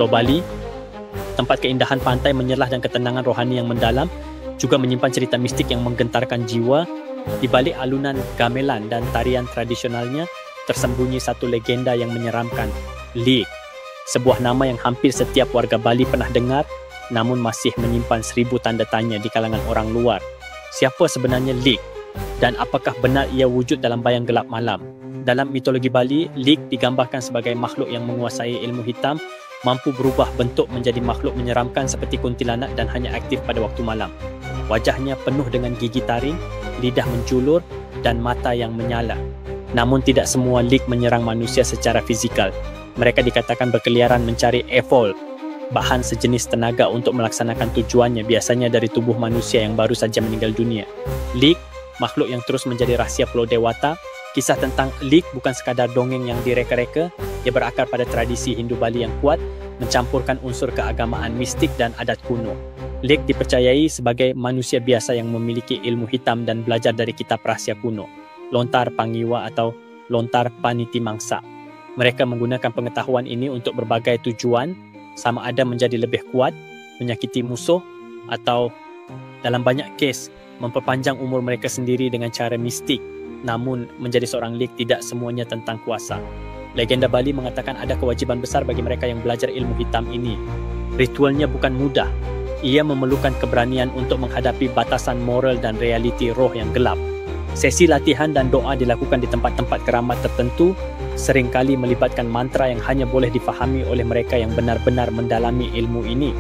Pulau Bali, tempat keindahan pantai menyelah dan ketenangan rohani yang mendalam, juga menyimpan cerita mistik yang menggentarkan jiwa. Di balik alunan gamelan dan tarian tradisionalnya, tersembunyi satu legenda yang menyeramkan, Lik. Sebuah nama yang hampir setiap warga Bali pernah dengar, namun masih menyimpan 1000 tanda tanya di kalangan orang luar. Siapa sebenarnya Lik? Dan apakah benar ia wujud dalam bayang gelap malam? Dalam mitologi Bali, Lik digambarkan sebagai makhluk yang menguasai ilmu hitam, mampu berubah bentuk menjadi makhluk menyeramkan seperti kuntilanak dan hanya aktif pada waktu malam. Wajahnya penuh dengan gigi taring, lidah menjulur dan mata yang menyala. Namun tidak semua Lik menyerang manusia secara fizikal. Mereka dikatakan berkeliaran mencari evol, bahan sejenis tenaga untuk melaksanakan tujuannya, biasanya dari tubuh manusia yang baru saja meninggal dunia. Lik, makhluk yang terus menjadi rahsia Pulau Dewata. Kisah tentang Lik bukan sekadar dongeng yang direka-reka, ia berakar pada tradisi Hindu Bali yang kuat, mencampurkan unsur keagamaan mistik dan adat kuno. Lik dipercayai sebagai manusia biasa yang memiliki ilmu hitam dan belajar dari kitab rahasia kuno, lontar pangiwa atau lontar paniti mangsa. Mereka menggunakan pengetahuan ini untuk berbagai tujuan, sama ada menjadi lebih kuat, menyakiti musuh, atau dalam banyak kes memperpanjang umur mereka sendiri dengan cara mistik. Namun menjadi seorang Lik tidak semuanya tentang kuasa. Legenda Bali mengatakan ada kewajiban besar bagi mereka yang belajar ilmu hitam ini. Ritualnya bukan mudah. Ia memerlukan keberanian untuk menghadapi batasan moral dan realiti roh yang gelap. Sesi latihan dan doa dilakukan di tempat-tempat keramat tertentu, seringkali melibatkan mantra yang hanya boleh difahami oleh mereka yang benar-benar mendalami ilmu ini.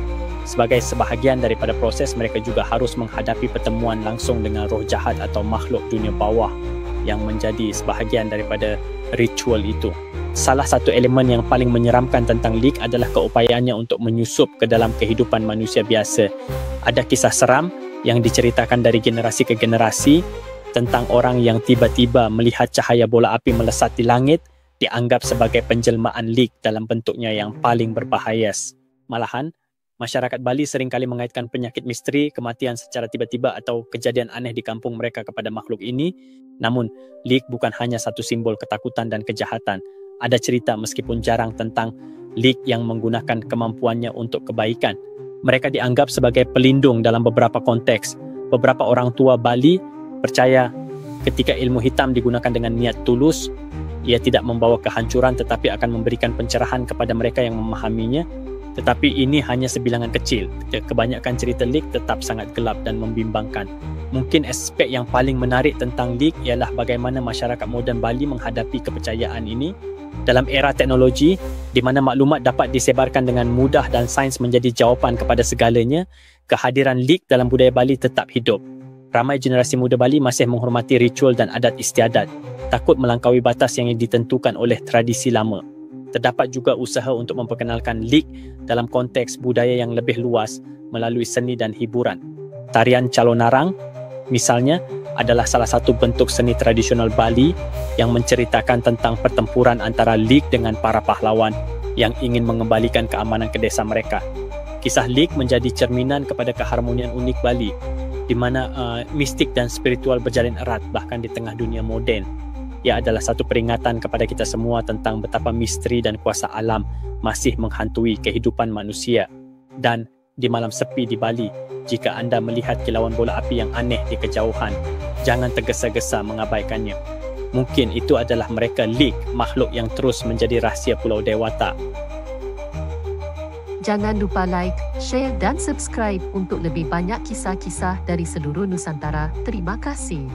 Sebagai sebahagian daripada proses, mereka juga harus menghadapi pertemuan langsung dengan roh jahat atau makhluk dunia bawah yang menjadi sebahagian daripada ritual itu. Salah satu elemen yang paling menyeramkan tentang Lik adalah keupayaannya untuk menyusup ke dalam kehidupan manusia biasa. Ada kisah seram yang diceritakan dari generasi ke generasi tentang orang yang tiba-tiba melihat cahaya bola api melesat di langit, dianggap sebagai penjelmaan Lik dalam bentuknya yang paling berbahaya. Malahan, masyarakat Bali seringkali mengaitkan penyakit misteri, kematian secara tiba-tiba atau kejadian aneh di kampung mereka kepada makhluk ini. Namun, Lik bukan hanya satu simbol ketakutan dan kejahatan. Ada cerita meskipun jarang tentang Lik yang menggunakan kemampuannya untuk kebaikan. Mereka dianggap sebagai pelindung dalam beberapa konteks. Beberapa orang tua Bali percaya ketika ilmu hitam digunakan dengan niat tulus, ia tidak membawa kehancuran tetapi akan memberikan pencerahan kepada mereka yang memahaminya. Tetapi ini hanya sebilangan kecil. Kebanyakan cerita Lik tetap sangat gelap dan membimbangkan. Mungkin aspek yang paling menarik tentang Lik ialah bagaimana masyarakat moden Bali menghadapi kepercayaan ini. Dalam era teknologi, di mana maklumat dapat disebarkan dengan mudah dan sains menjadi jawapan kepada segalanya, kehadiran Lik dalam budaya Bali tetap hidup. Ramai generasi muda Bali masih menghormati ritual dan adat istiadat, takut melampaui batas yang ditentukan oleh tradisi lama. Terdapat juga usaha untuk memperkenalkan Lik dalam konteks budaya yang lebih luas melalui seni dan hiburan. Tarian calonarang, misalnya, adalah salah satu bentuk seni tradisional Bali yang menceritakan tentang pertempuran antara Lik dengan para pahlawan yang ingin mengembalikan keamanan ke desa mereka. Kisah Lik menjadi cerminan kepada keharmonian unik Bali, di mana mistik dan spiritual berjalin erat bahkan di tengah dunia moden. Ia adalah satu peringatan kepada kita semua tentang betapa misteri dan kuasa alam masih menghantui kehidupan manusia. Dan di malam sepi di Bali, jika anda melihat kilauan bola api yang aneh di kejauhan, jangan tergesa-gesa mengabaikannya. Mungkin itu adalah mereka Lik, makhluk yang terus menjadi rahsia Pulau Dewata. Jangan lupa like, share dan subscribe untuk lebih banyak kisah-kisah dari seluruh Nusantara. Terima kasih.